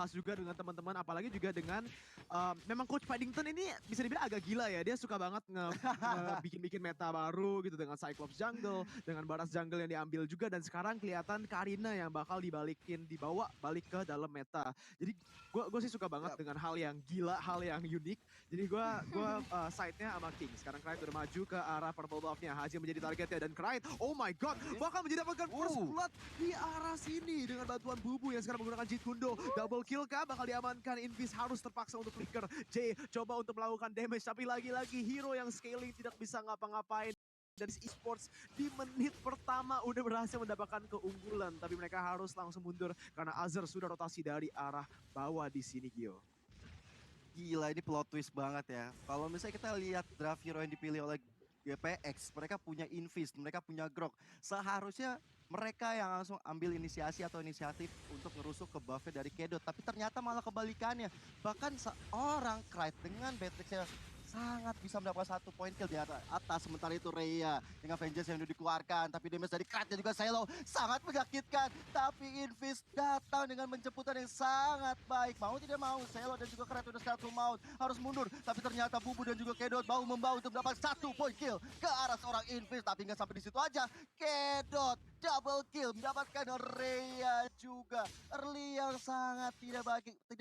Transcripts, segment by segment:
bahas juga dengan teman-teman, apalagi juga dengan memang Coach Paddington ini bisa dibilang agak gila ya. Dia suka banget bikin-bikin meta baru gitu dengan Cyclops jungle, dengan Baras jungle yang diambil juga, dan sekarang kelihatan Karina yang bakal dibawa balik ke dalam meta. Jadi gue sih suka banget Yap. dengan hal yang gila, hal yang unik. Jadi gue side-nya sama King. Sekarang Kraid udah maju ke arah purple buff-nya. Haji menjadi targetnya dan Kraid, oh my god, bakal mendapatkan first blood di arah sini dengan bantuan Bubu yang sekarang menggunakan Jeet Kundo. Double kill kah? Bakal diamankan. Invis harus terpaksa untuk flicker. J coba untuk melakukan damage, tapi lagi-lagi hero yang scaling tidak bisa ngapa-ngapain. Dari esports di menit pertama udah berhasil mendapatkan keunggulan, tapi mereka harus langsung mundur karena Azir sudah rotasi dari arah bawah di sini, Gio. Gila, ini plot twist banget ya. Kalau misalnya kita lihat draft hero yang dipilih oleh GPX, mereka punya Invis, mereka punya Grok. Seharusnya mereka yang langsung ambil inisiasi atau inisiatif untuk ngerusuk ke buffnya dari Kedot. Tapi ternyata malah kebalikannya. Bahkan seorang Kraid dengan Beatrix sangat bisa mendapatkan 1 poin kill di atas. Sementara itu Rhea dengan Vengeance yang udah dikeluarkan. Tapi damage dari Kraid dan juga Silo sangat menyakitkan. Tapi Invis datang dengan menjemputan yang sangat baik. Mau tidak mau, Silo dan juga Kraid udah satu maut. Harus mundur. Tapi ternyata Bubu dan juga Kedot bahu-membahu untuk mendapatkan 1 poin kill ke arah seorang Invis. Tapi nggak sampai di situ aja. Kedot double kill mendapatkan Rhea juga. Early yang sangat tidak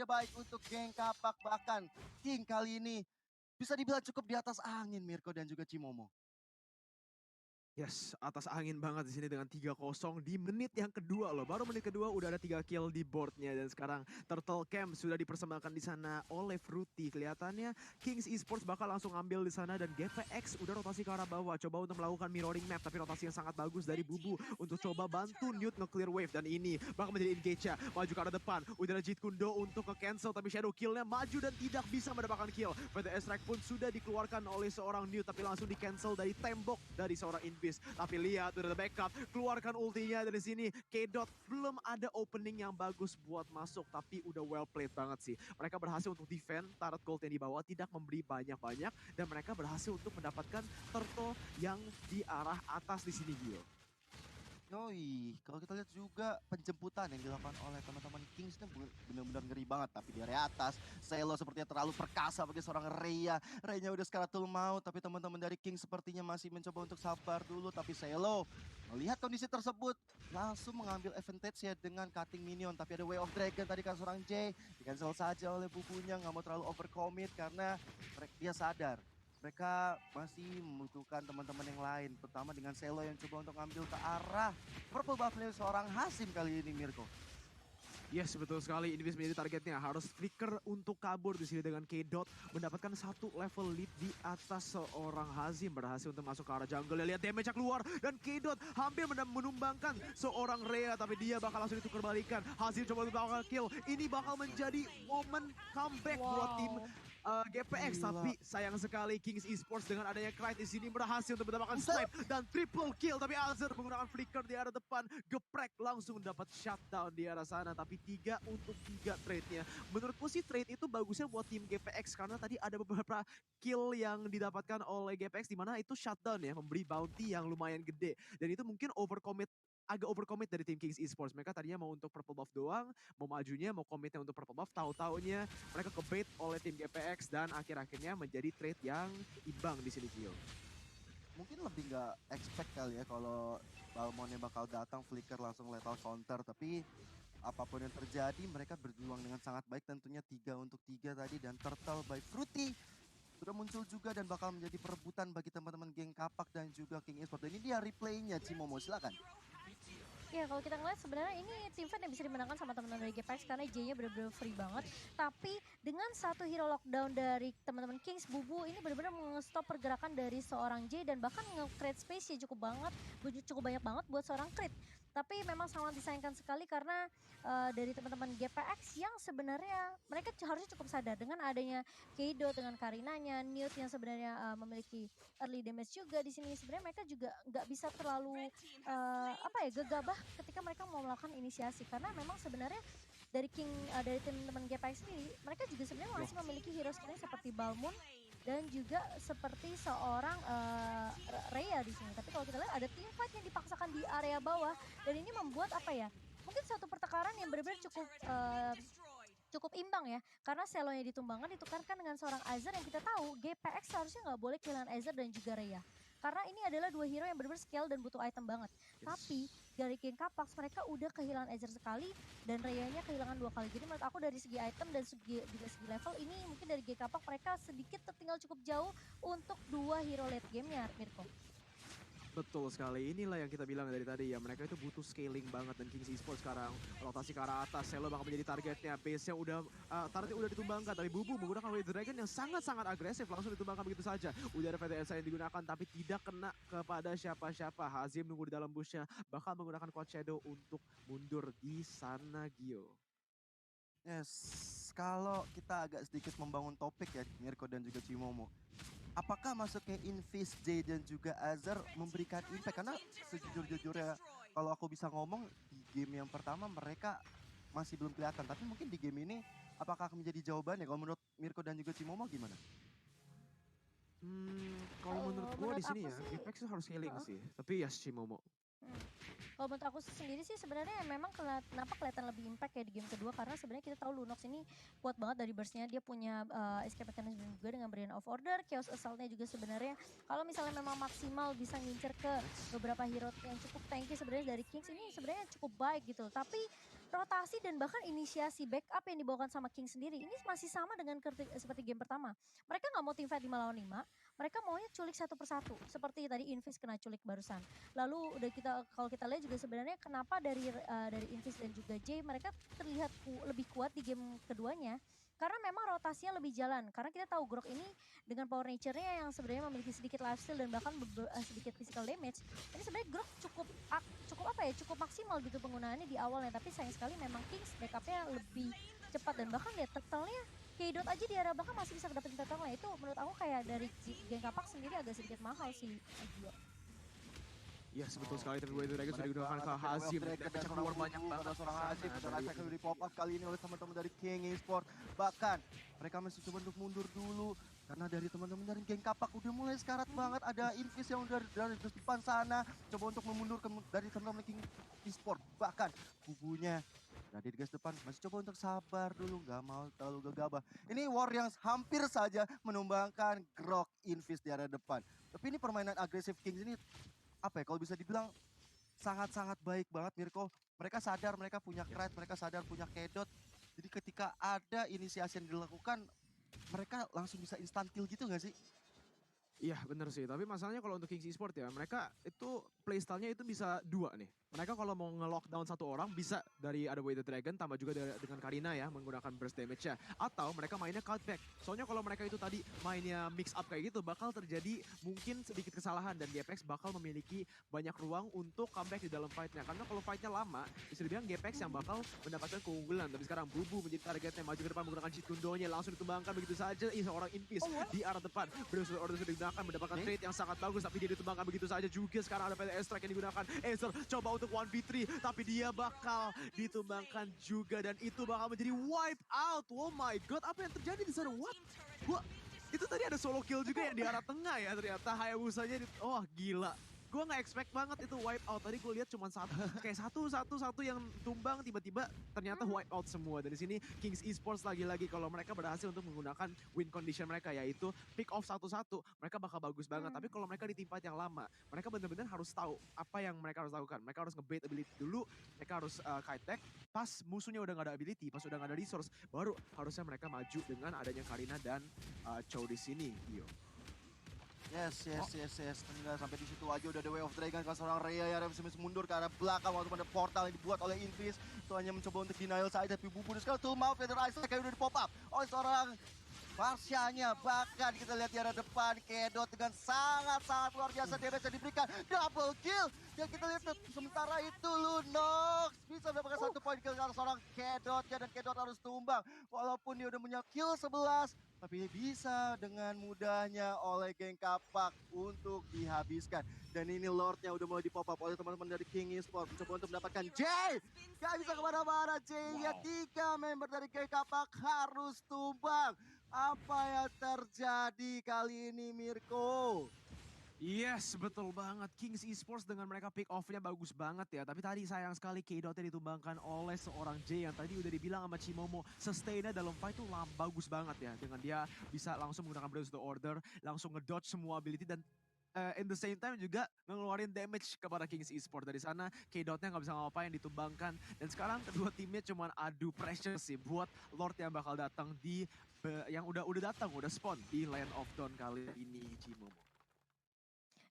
baik untuk geng Kapak. Bahkan King kali ini bisa dibilang cukup di atas angin, Mirko dan juga Cimomo. Yes, atas angin banget di sini dengan 3-0 di menit yang kedua loh. Baru menit kedua udah ada 3 kill di boardnya, dan sekarang Turtle Camp sudah dipersembahkan di sana oleh Fruity. Kelihatannya Kings Esports bakal langsung ambil di sana, dan GPX udah rotasi ke arah bawah. Coba untuk melakukan mirroring map, tapi rotasi yang sangat bagus dari Bubu untuk coba bantu Newt nge-clear wave, dan ini bakal menjadi engage-nya. Maju ke arah depan, udah ada Jeet Kundo untuk nge-cancel, tapi Shadow kill-nya maju dan tidak bisa mendapatkan kill. VTS Strike pun sudah dikeluarkan oleh seorang Newt, tapi langsung di-cancel dari tembok dari seorang Invis. Tapi lihat udah ada backup, keluarkan ultinya dari sini. Kedot belum ada opening yang bagus buat masuk, tapi udah well played banget sih. Mereka berhasil untuk defend turret gold yang dibawa, tidak memberi banyak-banyak, dan mereka berhasil untuk mendapatkan turtle yang di arah atas di sini, Gio. Yoi, kalau kita lihat juga penjemputan yang dilakukan oleh teman-teman Kings itu benar-benar ngeri banget. Tapi di area atas, Selo sepertinya terlalu perkasa bagi seorang Rhea. Rhea-nya udah sekaratul maut, tapi teman-teman dari Kings sepertinya masih mencoba untuk sabar dulu. Tapi Selo melihat kondisi tersebut, langsung mengambil advantage ya dengan cutting minion. Tapi ada Way of Dragon tadi kan seorang J, di-cancel saja oleh Bubunya, nggak mau terlalu overcommit karena dia sadar mereka masih membutuhkan teman-teman yang lain, terutama dengan Selo yang coba untuk ngambil ke arah purple buff-nya seorang Hasim kali ini, Mirko. Yes, betul sekali. Invis menjadi targetnya. Harus flicker untuk kabur di sini dengan Kedot mendapatkan 1 level lead di atas seorang Hazim. Berhasil untuk masuk ke arah jungle. Lihat damage-nya keluar dan Kedot hampir menumbangkan seorang Rhea, tapi dia bakal langsung ditukar balikan. Hazim coba untuk melakukan kill. Ini bakal menjadi momen comeback buat tim GPX. Gila. Tapi sayang sekali Kings Esports dengan adanya Kraid di sini berhasil untuk mendapatkan snipe dan triple kill. Tapi Azir menggunakan flicker di arah depan, geprek langsung dapat shutdown di arah sana. Tapi 3 untuk 3 trade-nya. Menurutku sih trade itu bagusnya buat tim GPX karena tadi ada beberapa kill yang didapatkan oleh GPX di mana itu shutdown ya, memberi bounty yang lumayan gede. Dan itu mungkin agak overcommit dari tim Kings Esports. Mereka tadinya mau untuk purple buff doang, mau majunya, mau commitnya untuk purple buff, tahu-taunya mereka kebait oleh tim GPX dan akhir-akhirnya menjadi trade yang imbang di sini, Gio. Mungkin lebih nggak expect kali ya kalau Balmonnya bakal datang, flicker langsung lethal counter, tapi apapun yang terjadi mereka berjuang dengan sangat baik, tentunya 3 untuk 3 tadi, dan Turtle by Fruity sudah muncul juga dan bakal menjadi perebutan bagi teman-teman geng Kapak dan juga King Esports. Dan ini dia replaynya, Cimomo, silakan. Ya kalau kita ngeliat sebenarnya ini tim fight yang bisa dimenangkan sama teman-teman dari GPX karena J-nya benar-benar free banget. Tapi dengan 1 hero lockdown dari teman-teman Kings, Bubu ini benar-benar mengstop pergerakan dari seorang J dan bahkan nge-create space ya cukup banyak banget buat seorang crit. Tapi memang sangat disayangkan sekali karena dari teman-teman GPX yang sebenarnya mereka harusnya cukup sadar dengan adanya Keido, dengan Karinanya, Newt yang sebenarnya memiliki early damage juga di sini. Sebenarnya mereka juga nggak bisa terlalu gegabah ketika mereka mau melakukan inisiasi karena memang sebenarnya dari dari teman-teman GPX sendiri mereka juga sebenarnya masih memiliki hero skillnya seperti Balmond dan juga seperti seorang Rhea di sini. Tapi kalau kita lihat ada team fight yang dipaksakan di area bawah dan ini membuat mungkin suatu pertengkaran yang benar-benar cukup tumbang ya. Karena Selonya ditumbangkan ditukarkan dengan seorang Azir yang kita tahu GPX seharusnya nggak boleh kehilangan Azir dan juga Rhea. Karena ini adalah dua hero yang benar-benar skill dan butuh item banget. Tapi dari King Capax mereka udah kehilangan Azir sekali dan Rhea-nya kehilangan 2 kali. Jadi menurut aku dari segi item dan juga segi level ini mungkin dari King Capax mereka sedikit tertinggal cukup jauh untuk dua hero late game-nya, Mirko. Betul sekali, inilah yang kita bilang dari tadi ya, mereka itu butuh scaling banget dan Kings Esports sekarang rotasi ke arah atas, Selo bakal menjadi targetnya, base-nya udah, targetnya udah ditumbangkan, tapi Bubu menggunakan Wave Dragon yang sangat-sangat agresif, langsung ditumbangkan begitu saja. Udah ada VTSA yang digunakan, tapi tidak kena kepada siapa-siapa. Hazim nunggu di dalam bush-nya, bakal menggunakan Quad Shadow untuk mundur di sana, Gio. Yes, kalau kita agak sedikit membangun topik ya, Mirko dan juga Cimomo. Apakah masuknya Invis, J dan juga Azir memberikan impact? Karena sejujur-jujurnya kalau aku bisa ngomong di game yang pertama mereka masih belum kelihatan. Tapi mungkin di game ini apakah akan menjadi jawabannya? Kalau menurut Mirko dan juga Cimomo gimana? Kalau menurut gue Menurut di sini aku ya, sih, GPX itu harus scaling sih, tapi ya Shimomo. Kalau menurut aku sendiri sih sebenarnya memang kenapa kelihatan lebih impact ya di game kedua karena sebenarnya kita tahu Lunox ini kuat banget dari burst-nya, dia punya escape mechanism juga dengan Brain of Order, Chaos Assault-nya juga sebenarnya kalau misalnya memang maksimal bisa ngincer ke beberapa hero yang cukup tanky sebenarnya dari Kings ini sebenarnya cukup baik gitu. Tapi rotasi dan bahkan inisiasi backup yang dibawakan sama Kings sendiri ini masih sama dengan seperti game pertama. Mereka nggak mau teamfight 5 lawan 5, mereka maunya culik satu persatu seperti tadi Invis kena culik barusan. Lalu udah kalau kita lihat juga sebenarnya kenapa dari Invis dan juga J mereka terlihat lebih kuat di game keduanya karena memang rotasinya lebih jalan. Karena kita tahu Grok ini dengan power nature-nya yang sebenarnya memiliki sedikit lifesteal dan bahkan sedikit physical damage. Ini sebenarnya Grok cukup apa ya? Cukup maksimal gitu penggunaannya di awalnya, tapi sayang sekali memang Kings backup-nya lebih cepat dan bahkan lihat turtle-nya K-Dot aja di area belakang masih bisa dapetin turtle-nya. Itu menurut aku kayak dari Geng Kapak sendiri agak sedikit mahal sih. Yes, betul sekali, tapi Wave Dragon sudah digunakan ke Hazim. Hazim. Dan keluar banyak banget. Seorang Hazim, dan efek di pop up kali ini oleh teman-teman dari King Esports. Bahkan mereka masih coba untuk mundur dulu. Karena dari teman-teman dari Geng Kapak udah mulai sekarat banget. Ada Invis yang udah dari depan sana. Coba untuk memundurkan dari teman-teman King Esports. Bahkan kubunya dari di gas depan masih coba untuk sabar dulu. Gak mau terlalu gegabah. Ini war yang hampir saja menumbangkan Grok Invis di area depan. Tapi ini permainan agresif Kings ini apa ya, kalau bisa dibilang sangat-sangat baik banget Mirko. Mereka sadar mereka punya Krait, mereka sadar punya Kedot. Jadi ketika ada inisiasi yang dilakukan, mereka langsung bisa instant kill gitu gak sih? Iya bener sih, tapi masalahnya kalau untuk Kings Esports ya, mereka itu playstyle-nya itu bisa dua nih. Mereka kalau mau nge-lockdown satu orang bisa dari ada Way the Dragon tambah juga dengan Karina ya menggunakan burst damage-nya. Atau mereka mainnya cutback. Soalnya kalau mereka itu tadi mainnya mix up kayak gitu bakal terjadi mungkin sedikit kesalahan dan GPX bakal memiliki banyak ruang untuk comeback di dalam fight-nya. Karena kalau fight-nya lama, bisa dibilang GPX yang bakal mendapatkan keunggulan. Tapi sekarang Bubu menjadi targetnya, maju ke depan menggunakan Chikundonya, langsung ditumbangkan begitu saja. Seorang Invis di arah depan. Brace Order sudah digunakan, mendapatkan trade yang sangat bagus, tapi dia ditumbangkan begitu saja juga. Sekarang ada PTS strike yang digunakan. Acer coba untuk 1v3, tapi dia bakal ditumbangkan juga dan itu bakal menjadi wipe out. Oh my god, apa yang terjadi di sana? What? Itu tadi ada solo kill juga yang di arah tengah ya ternyata. Hayabusanya oh gila. Gue gak expect banget itu wipe out. Tadi gue lihat cuma kayak satu yang tumbang, tiba-tiba ternyata wipe out semua. Dari sini Kings Esports lagi-lagi kalau mereka berhasil untuk menggunakan win condition mereka yaitu pick off satu-satu, mereka bakal bagus banget. Tapi kalau mereka di tempat yang lama, mereka benar-benar harus tahu apa yang mereka harus lakukan. Mereka harus nge-bait ability dulu, mereka harus kite tag. Pas musuhnya udah gak ada ability, pas udah gak ada resource, baru harusnya mereka maju dengan adanya Karina dan Chow di sini. Yo. Yes. Tinggal sampai di situ aja udah ada Way of Dragon kan seorang Rhea yang bisa mundur ke arah belakang waktu ada portal yang dibuat oleh Invis. Itu hanya mencoba untuk denial saja, tapi Bubu sekarang tuh mau Feather Ice kayak udah di pop up oleh seorang Marsyanya. Bahkan kita lihat di arah depan Kedot dengan sangat-sangat luar biasa damage yang diberikan, double kill. Dan kita lihat sementara itu Lunox bisa mendapatkan 1 poin kill karena seorang Kedot dan Kedot harus tumbang. Walaupun dia udah punya kill 11, tapi bisa dengan mudahnya oleh Geng Kapak untuk dihabiskan. Dan ini Lordnya udah mulai di pop up oleh teman-teman dari King Esports. Mencoba untuk mendapatkan J. Gak bisa kemana-mana J. Lihat 3 member dari Geng Kapak harus tumbang. Apa yang terjadi kali ini Mirko? Yes, betul banget. Kings Esports dengan mereka pick off-nya bagus banget ya. Tapi tadi sayang sekali K-Dotnya ditumbangkan oleh seorang J yang tadi udah dibilang sama Cimomo. Sustain-nya dalam fight tuh bagus banget ya. Dengan dia bisa langsung menggunakan Blaze the Order, langsung ngedodge semua ability dan in the same time juga ngeluarin damage kepada Kings Esports. Dari sana K-Dotnya nggak bisa ngapain, ditumbangkan. Dan sekarang kedua timnya cuma adu pressure sih buat Lord yang bakal datang di yang udah datang, udah spawn di Land of Dawn kali ini Cimomo.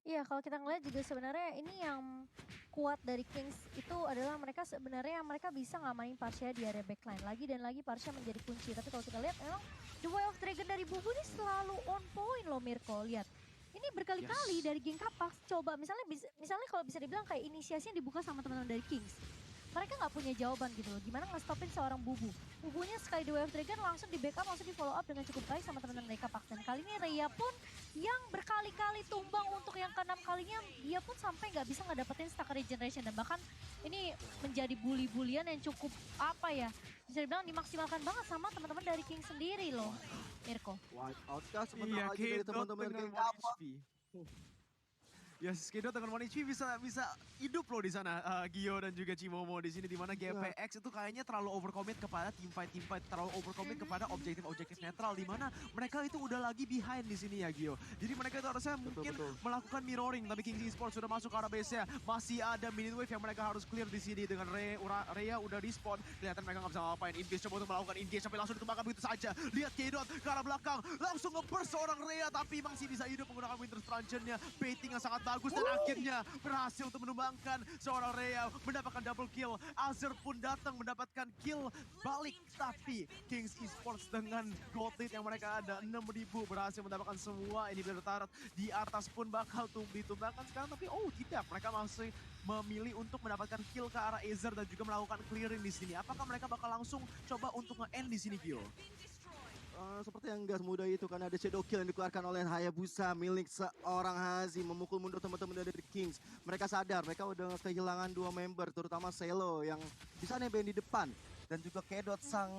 Iya, kalau kita ngeliat juga sebenarnya ini yang kuat dari Kings itu adalah mereka sebenarnya mereka bisa ngamanin Parsia di area backline lagi dan lagi Parsia menjadi kunci. Tapi kalau kita lihat memang The Way of Dragon dari Bubu ini selalu on point loh Mirko. Lihat, ini berkali-kali Yes. dari Geng Kapak coba misalnya kalau bisa dibilang kayak inisiasinya dibuka sama teman-teman dari Kings. Mereka nggak punya jawaban gitu loh, gimana ngestopin seorang Bubu. Bubunya sekali The Way of Dragon langsung di backup, langsung di follow up dengan cukup baik sama teman-teman dari Kapak. Dan kali ini Rhea pun yang berkali-kali tumbang untuk yang keenam kalinya, dia pun sampai nggak bisa ngedapetin stack regeneration. Dan bahkan ini menjadi bully-bulian yang cukup apa ya, bisa dibilang dimaksimalkan banget sama teman-teman dari King sendiri loh, Mirko. Wipe out kah sebentar Iya, lagi dari K-Dot teman-teman dengan Geng 1 Kapak. HP. Yes, K-Dot dengan 1 HP bisa hidup loh di sana. Gio dan juga Cimomo di sini, di mana GPX itu kayaknya terlalu overcommit kepada team fight, terlalu overcommit kepada objektif netral, di mana mereka itu udah lagi behind di sini ya Gio. Jadi mereka itu harusnya mungkin melakukan mirroring, tapi Kings Esports sudah masuk ke arah base-nya. Masih ada minute wave yang mereka harus clear di sini dengan Rhea udah respawn. Kelihatan mereka nggak bisa ngapain. Invis coba untuk melakukan engage sampai langsung ditumbangkan begitu saja. Lihat K-Dot ke arah belakang, langsung nge-burst seorang Rhea tapi masih bisa hidup menggunakan Winter's Truncheon-nya. Baiting yang sangat bagus dan akhirnya berhasil untuk menumbangkan seorang Rhea, mendapatkan double kill. Azir pun datang mendapatkan kill balik, tapi Kings Esports dengan gold lead yang mereka ada 6.000 berhasil mendapatkan semua ini turret di atas pun bakal ditumbangkan sekarang, tapi tidak, mereka masih memilih untuk mendapatkan kill ke arah Azer dan juga melakukan clearing di sini. Apakah mereka bakal langsung coba untuk nge-end di sini Gio? Seperti yang gak semudah itu karena ada shadow kill yang dikeluarkan oleh Hayabusa milik seorang Hazim memukul mundur teman-teman dari Kings. Mereka sadar mereka udah kehilangan 2 member terutama Selo yang bisa nebeng di depan dan juga K-Dot sang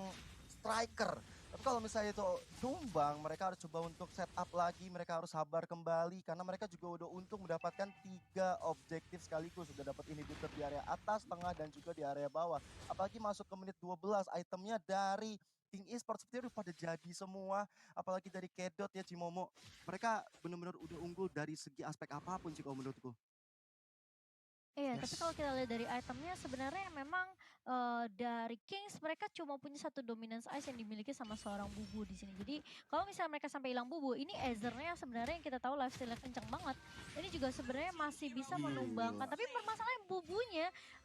striker. Tapi kalau misalnya itu tumbang, mereka harus coba untuk set up lagi, mereka harus sabar kembali karena mereka juga udah untung mendapatkan 3 objektif sekaligus. Sudah dapat inhibitor di area atas, tengah dan juga di area bawah. Apalagi masuk ke menit 12, itemnya dari King Esports sepertinya udah pada jadi semua, apalagi dari K-Dot ya Cimomo. Mereka benar-benar udah unggul dari segi aspek apapun sih kalau menurutku. Iya, tapi Yes. kalau kita lihat dari itemnya sebenarnya memang dari Kings mereka cuma punya satu dominance ice yang dimiliki sama seorang Bubu di sini. Jadi kalau misalnya mereka sampai hilang Bubu, ini Ezernya sebenarnya yang kita tahu lifestyle kenceng banget. Ini juga sebenarnya masih bisa menumbangkan, tapi permasalahan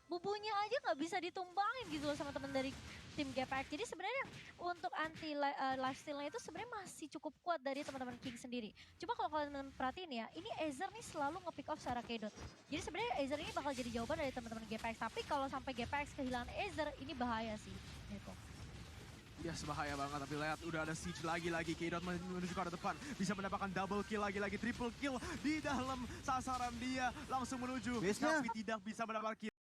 Bubunya aja nggak bisa ditumbangin gitu loh sama teman dari tim GPX. Jadi sebenarnya untuk anti lifestyle-nya itu sebenarnya masih cukup kuat dari teman-teman King sendiri. Coba kalau kalian perhatiin ya, ini Ezer nih selalu nge-pick off secara K-Dot. Jadi sebenarnya Ezer ini bakal jadi jawaban dari teman-teman GPX. Tapi kalau sampai GPX kehilangan Ezer, ini bahaya sih. Gitu. Yes, bahaya banget, tapi lihat udah ada siege lagi-lagi. K-Dot menuju ke arah depan, bisa mendapatkan double kill lagi-lagi, triple kill di dalam sasaran dia, langsung menuju, Base-nya. tapi tidak bisa mendapatkan kill.